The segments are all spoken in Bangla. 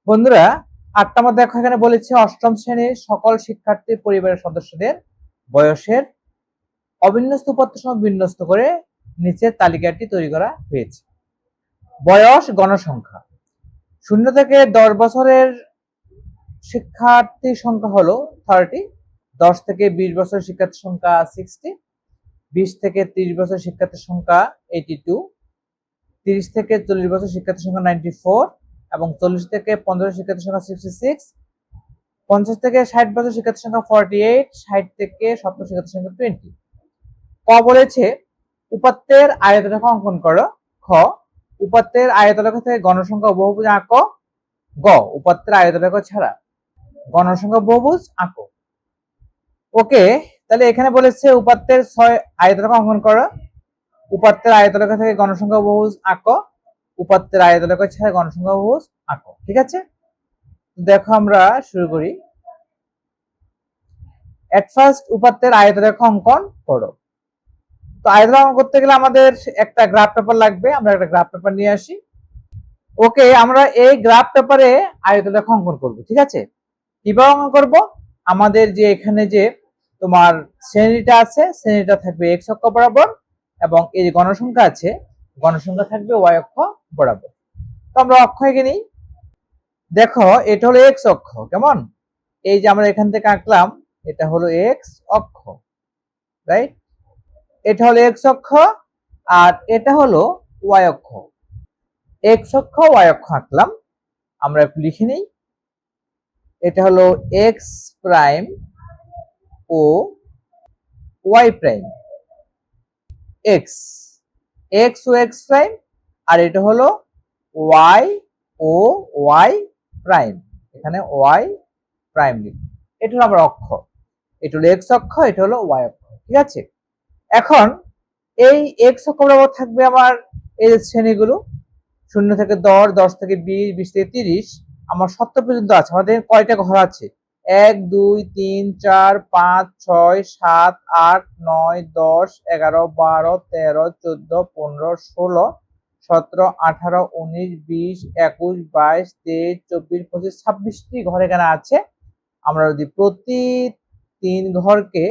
বন্ধুরা, ৮ নম্বর দেখো এখানে বলেছে অষ্টম শ্রেণীর সকল শিক্ষার্থী পরিবারের সদস্যদের বয়সের অবিন্যস্ত উপাত্ত সময় বিন্যস্ত করে নিচের তালিকাটি তৈরি করা হয়েছে। বয়স গণসংখ্যা 0 থেকে 10 বছরের শিক্ষার্থীর সংখ্যা হলো 30, 10 থেকে 20 বছরের শিক্ষার্থীর সংখ্যা 60, 20 থেকে 30 বছরের শিক্ষার্থীর সংখ্যা 82, 30 থেকে 40 বছর শিক্ষার্থীর সংখ্যা 94 এবং 40 থেকে 50 শিক্ষার্থীর সংখ্যা 66, 50 থেকে 60 বছর শিক্ষার্থীর সংখ্যা 48, 60 থেকে 70 শিক্ষার্থীর সংখ্যা 20। ক বলেছে উপাত্তের আয়তরেখা অঙ্কন করো। খ উপাত্তের আয়তরেখা থেকে গণসংখ্যা বহুভুজ আঁকো। গ উপাত্তের আয়তরেখা ছাড়া গণসংখ্যা বহুভুজ আঁকো। ওকে, তাহলে এখানে বলেছে উপাত্তের 6 আয়তরেখা অঙ্কন করো। উপাত্তের আয়তরেখা থেকে গণসংখ্যা বহুভুজ আঁকো। উপাত্তের আয়তরেখা ছাড়া গণসংখ্যা বহুভুজ আঁকো। ঠিক আছে, দেখো আমরা শুরু করি। এট ফার্স্ট উপাত্তের আয়তরেখা অঙ্কন করো। তো আয়তরেখা অঙ্কন করতে গেলে আমাদের একটা গ্রাফ পেপার লাগবে। আমরা একটা গ্রাফ পেপার নিয়ে আসি। ওকে, আমরা এই গ্রাফ পেপারে আয়তরেখা অঙ্কন করব। ঠিক আছে, কিভাবে অঙ্কন করব? আমাদের যে এখানে যে তোমার শ্রেণীটা আছে, শ্রেণীটা থাকবে এক্স অক্ষ বরাবর এবং এই যে গণসংখ্যা আছে, গণসংখ্যা থাকবে ওয়াই অক্ষ বরাবর। তো আমরা অক্ষ এঁকে নিই। দেখো, এটা হলো এক্স অক্ষ। কেমন? এই যে আমরা এখান থেকে আঁকলাম, এটা হলো এক্স অক্ষ, রাইট? এটা হলো এক্স অক্ষ আর এটা হলো ওয়াই অক্ষ। এক্স অক্ষ ওয়াই অক্ষ আঁকলাম। আমরা একটু লিখে নিই। এটা হলো এক্স প্রাইম ও ওয়াই প্রাইম। এক্স এক্স ও এক্স প্রাইম, আর এটা হলো ওয়াই ও ওয়াই প্রাইম। এখানে ওয়াই প্রাইম লিখি। এটা হলো আমার অক্ষ। এটা হলো এক্স অক্ষ, এটা হলো ওয়াই অক্ষ। ঠিক আছে, এখন এই এক্স অক্ষ বরাবর থাকবে আমার এই শ্রেণীগুলো 0 থেকে 10, 10 থেকে 20, 20 থেকে 30, আমার 70 পর্যন্ত আছে। আমাদের কয়টা ঘর আছে? 1 2 3 4 5 6 7 8 9 10 11 12 13 14 15 16 17 18 19 20 21 22 23 24 25 26টি ঘর এখানে আছে। আমরা যদি প্রতি 3 ঘরকে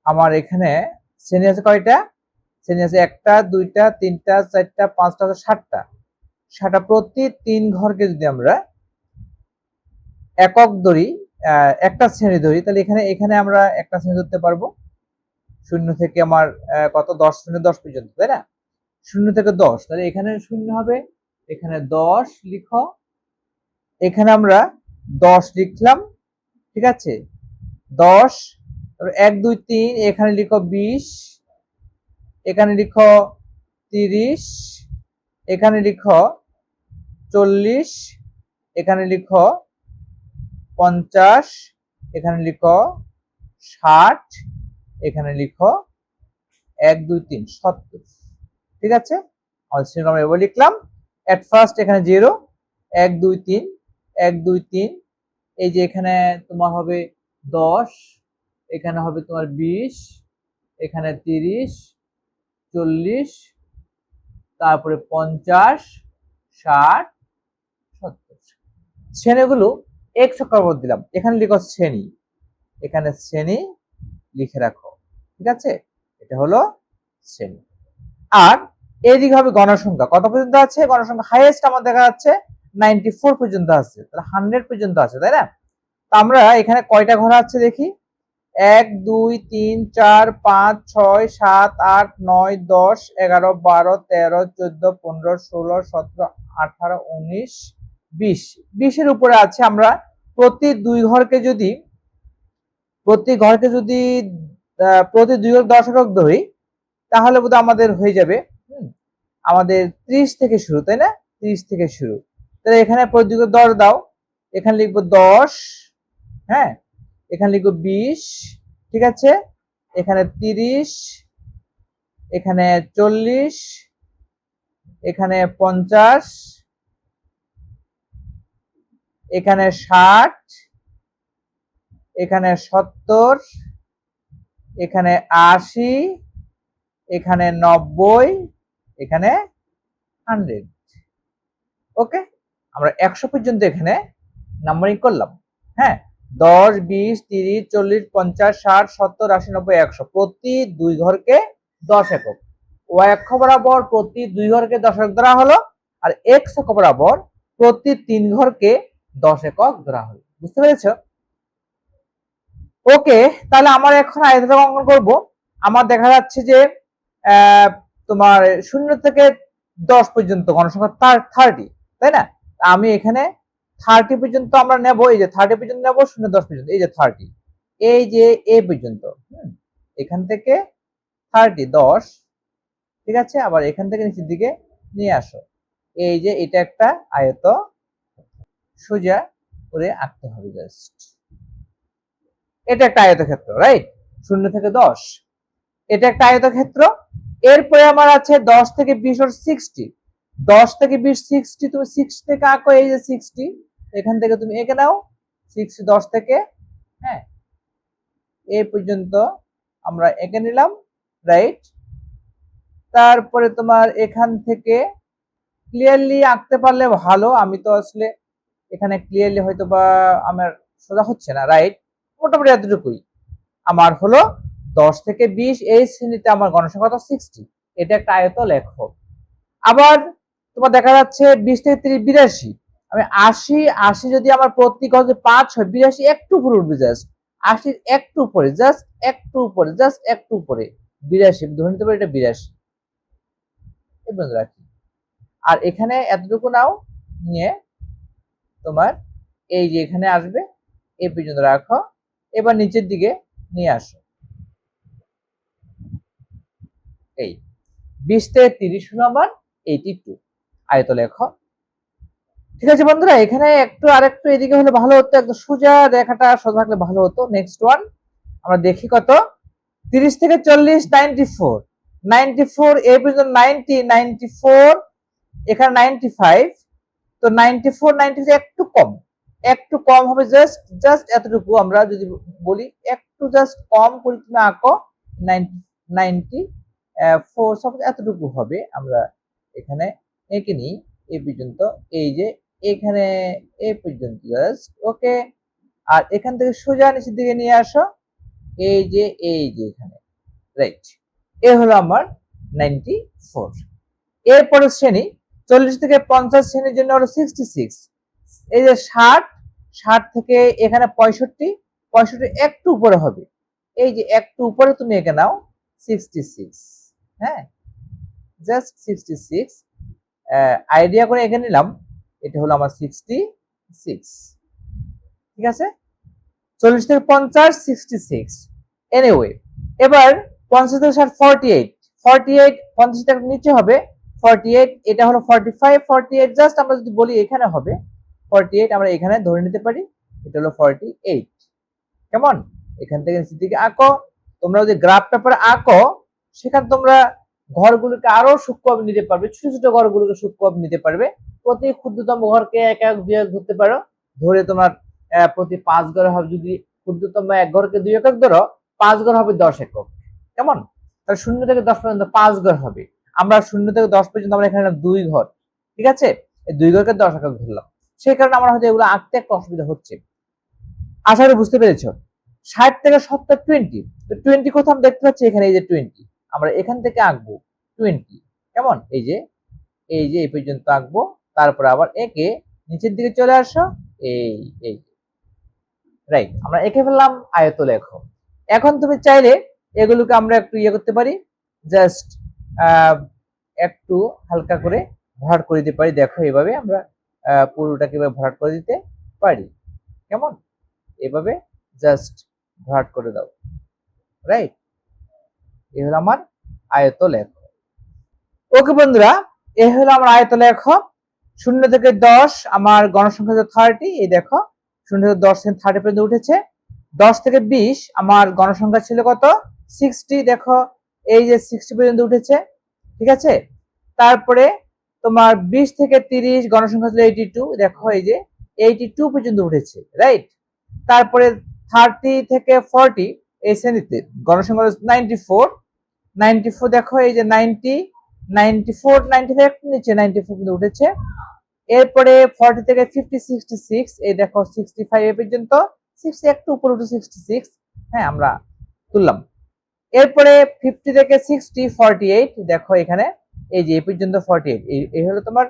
আমার এখানে শ্রেণী আছে কয়টা? শ্রেণী আছে 1টা 2টা 3টা 4টা 5টা 7টা। 7টা প্রতি 3 ঘরকে যদি আমরা একক ধরি, একটা শ্রেণী ধরি, তাহলে এখানে এখানে আমরা একটা শ্রেণী ধরতে পারবো। 0 থেকে আমার কত 10 থেকে 10 পর্যন্ত, তাই না? 0 থেকে 10, তাহলে এখানে 0 হবে, এখানে 10 লিখো, এখানে আমরা 10 লিখলাম। ঠিক আছে, 10, 1 2 3, এখানে লিখো 20, এখানে লিখো 30, এখানে লিখো 40, এখানে লিখো 50, এখানে লিখো 60, এখানে লিখো 1 2 3 70। ঠিক আছে, আমরা এবার লিখলাম। এট ফার্স্ট এখানে 0, 1 2 3, 1 2 3, এই যে এখানে তোমার হবে 10, এখানে হবে তোমার 20, এখানে 30, 40, তারপরে 50, 60, 70। শ্রেণীগুলো এক্স অক্ষর বরাবর দিলাম। এখানে লিখো শ্রেণী, এখানে শ্রেণী লিখে রাখো। ঠিক আছে, এটা হলো শ্রেণী। আর এইদিকে হবে গণসংখ্যা। কত পর্যন্ত আছে গণসংখ্যা? হাইয়েস্ট আমার দেখা যাচ্ছে 94 পর্যন্ত আছে, তাহলে 100 পর্যন্ত আছে, তাই না? তো আমরা এখানে কয়টা ঘর আছে দেখি। 1 2 3 4 5 6 7 8 9 10 11 12 13 14 15 16 17 18 19 20। 20 এর উপরে আছে। আমরা প্রতি 2 ঘরকে যদি প্রতি 2 ঘর 10 একক ধরি, তাহলে বোধহয় আমাদের হয়ে যাবে আমাদের 30 থেকে শুরু, তাই না? 30 থেকে শুরু। তাহলে এখানে প্রতি 2 10 দাও, এখানে লিখবো 10, হ্যাঁ, এখানে লিখবো 20, ঠিক আছে, এখানে 30, এখানে 40, এখানে 50, এখানে 60, এখানে 70, এখানে 80, এখানে 90, এখানে 100। ওকে, আমরা 100 পর্যন্ত এখানে নাম্বারিং করলাম। হ্যাঁ, 10, 20, 30, 40, 50, 60, 70, 80, 90, 100 প্রতি 2 ঘরকে 10 একক। ওয়াই অক্ষ বরাবর প্রতি 2 ঘরকে 10 একক ধরা হলো, আর এক্স অক্ষ বরাবর প্রতি 3 ঘরকে 10 একক ধরা হলো। বুঝতে পেরেছো? ওকে, তাহলে আমার এখন আয়তন অঙ্কন করব। আমার দেখা যাচ্ছে যে তোমার 0 থেকে 10 পর্যন্ত গণসংখ্যা 30, তাই না? আমি এখানে 30 পর্যন্ত আমরা নেব, এই যে 30 পর্যন্ত নেব, 0 10 পর্যন্ত, এই যে 30, এই যে এ পর্যন্ত, এখান থেকে 30 10, ঠিক আছে। আবার এখান থেকে নিচের দিকে নিয়ে আসো, এই যে এটা একটা আয়ত সোজা করে আঁকতে হবে জাস্ট। এটা একটা আয়তক্ষেত্র, রাইট? 0 থেকে 10 এটা একটা আয়তক্ষেত্র। এরপরে আমার আছে 10 থেকে 20 ওর 60, 10 থেকে 20 60, তুমি 60 থেকে আঁকো, এই যে 60, এখান থেকে তুমি এঁকে নাও 60 10 থেকে, হ্যাঁ, এই পর্যন্ত আমরা এঁকে নিলাম, রাইট? তারপরে তোমার এখান থেকে ক্লিয়ারলি আঁকতে পারলে ভালো, আমি তো আসলে এখানে ক্লিয়ারলি হয়তো বা আমার সোজা হচ্ছে না, রাইট? মোটামুটি এতটুকুই আমার হলো 10 থেকে 20, এই শ্রেণীতে আমার গণসংখ্যা তো 60, এটা একটা আয়ত লেখো। আবার তোমার দেখা যাচ্ছে 20 থেকে 30 82, আমি 80 যদি আমার প্রতি গজে 5 হয়, 82 একটু উপরে উঠবে, জাস্ট 80 একটু উপরে, জাস্ট একটু উপরে, জাস্ট একটু উপরে, 82 ধরে নিতে পারি এটা 82, এই পর্যন্ত রাখি। আর এখানে এতটুকু নাও, নিয়ে তোমার এই যে এখানে আসবে, এই পর্যন্ত রাখো। এবার নিচের দিকে নিয়ে আসো, এই 20 থেকে 30 হলো আমার 82 আয়ত লেখো। ঠিক আছে বন্ধুরা, এখানে একটু আরেকটু এদিকে হলে ভালো হতো, একদম সোজা রেখাটা সোজা থাকলে ভালো হতো। নেক্সট ওয়ান আমরা দেখি কত, 30 থেকে 40 94, 94 এই পর্যন্ত 90, 94, এখানে 95, তো 94 95 একটু কম হবে, জাস্ট জাস্ট এতটুকু আমরা যদি বলি, একটু জাস্ট কম করে তুমি আঁকো, 94 সাপোজ এতটুকু হবে, আমরা এখানে এঁকে নিই এই পর্যন্ত, এই যে এখানে এই পর্যন্ত জাস্ট, ওকে। আর এখান থেকে সোজা নিচের দিকে নিয়ে আসো, এই যে এখানে, রাইট? এ হলো আমার 94। এরপরের শ্রেণী 40 থেকে 50 শ্রেণীর জন্য হলো 66, এই যে 60 থেকে এখানে 65 একটু উপরে হবে, এই যে একটু উপরে তুমি এঁকে নাও 66, হ্যাঁ, জাস্ট 66 আইডিয়া করে এঁকে নিলাম, এটা হলো আমার 66, ঠিক আছে। 40 থেকে 50 66, এনিওয়ে। এবার 50 থেকে 60 48, 50 থেকে নিচে হবে 48, এটা হলো 45 48, জাস্ট আমরা যদি বলি এখানে হবে 48, আমরা এখানে ধরে নিতে পারি এটা হলো 48, কেমন? এখান থেকে নিচের দিকে আঁকো, তোমরা যদি গ্রাফ পেপার আঁকো সেখানে তোমরা ঘরগুলোকে আরো সূক্ষ্মভাবে নিতে পারবে, ছোট ছোট ঘরগুলোকে সূক্ষ্মভাবে নিতে পারবে, প্রতি ক্ষুদ্রতম ঘরকে এক এক 2 এক ধরতে পারো, ধরে তোমার প্রতি 5 ঘর হবে, যদি ক্ষুদ্রতম এক ঘরকে 2 একক ধরো, 5 ঘর হবে 10 একক, কেমন? তাহলে 0 থেকে 10 পর্যন্ত 5 ঘর হবে, আমরা 0 থেকে 10 পর্যন্ত আমরা এখানে 2 ঘর, ঠিক আছে, এই 2 ঘরকে 10 একক ধরলাম, সেই কারণে আমার হয়তো এগুলো আঁকতে একটা অসুবিধা হচ্ছে। আশা করি বুঝতে পেরেছো। 60 থেকে 70 20, তো 20 কোথাও আমি দেখতে পাচ্ছি এখানে, এই যে 20, আমরা এখান থেকে আঁকবো 20, কেমন? এই যে এই পর্যন্ত আঁকবো, তারপর আবার একে নিচের দিকে চলে আসো, এই রাইট, আমরা এঁকে ফেললাম আয়ত লেখো। এখন তুমি চাইলে এগুলোকে আমরা একটু ইয়ে করতে পারি, জাস্ট একটু হালকা করে ভরাট করে দিতে পারি, দেখো এইভাবে আমরা পুরোটাকে ভরাট করে দিতে পারি, কেমন? এভাবে জাস্ট ভরাট করে দাও, রাইট? এই হলো আমার আয়ত লেখ। ওকে বন্ধুরা, এই হলো আমার আয়ত লেখ। 0 থেকে 10 আমার গণসংখ্যা 30, এই দেখো 0 থেকে 10 30 পর্যন্ত উঠেছে। 10 থেকে 20 আমার গণসংখ্যা ছিল কত, 60, দেখো এই যে 60 পর্যন্ত উঠেছে, ঠিক আছে। তারপরে তোমার 20 থেকে 30 গণসংখ্যা ছিল 82, দেখো এই যে 82 পর্যন্ত উঠেছে, রাইট? তারপরে 30 থেকে 40 এই শ্রেণীতে গণসংখ্যা 94, দেখো এই যে 90 94 95 একটু নিচে 94 পর্যন্ত উঠেছে। এরপরে 40 থেকে 50 66, এই দেখো 65 এ পর্যন্ত, 60 একটু উপরে উঠে 66, হ্যাঁ আমরা তুললাম। এরপরে 50 থেকে 60 48, দেখো এখানে এই যে এই পর্যন্ত 48, এই হলো তোমার,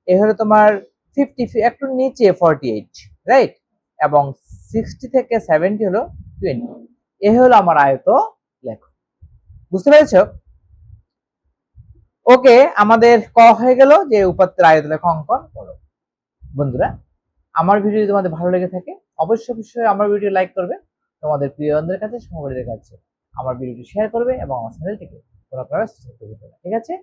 এই হলো তোমার 50 একটু নিচে 48, রাইট, এবং 60 থেকে 70 হলো 20। এই হলো আমার আয়ত লেখো। বুঝতে পেরেছো? ওকে, আমাদের ক হয়ে গেল যে উপাত্তের আয়ত লেখা অঙ্কন করো। বন্ধুরা, আমার ভিডিও যদি তোমাদের ভালো লেগে থাকে অবশ্যই আমার ভিডিও লাইক করবে, তোমাদের প্রিয়জনদের কাছে, সহপাঠীদের কাছে আমার ভিডিওটি শেয়ার করবে এবং আমার চ্যানেলটিকে ফলো করার চেষ্টা করবে। ঠিক আছে?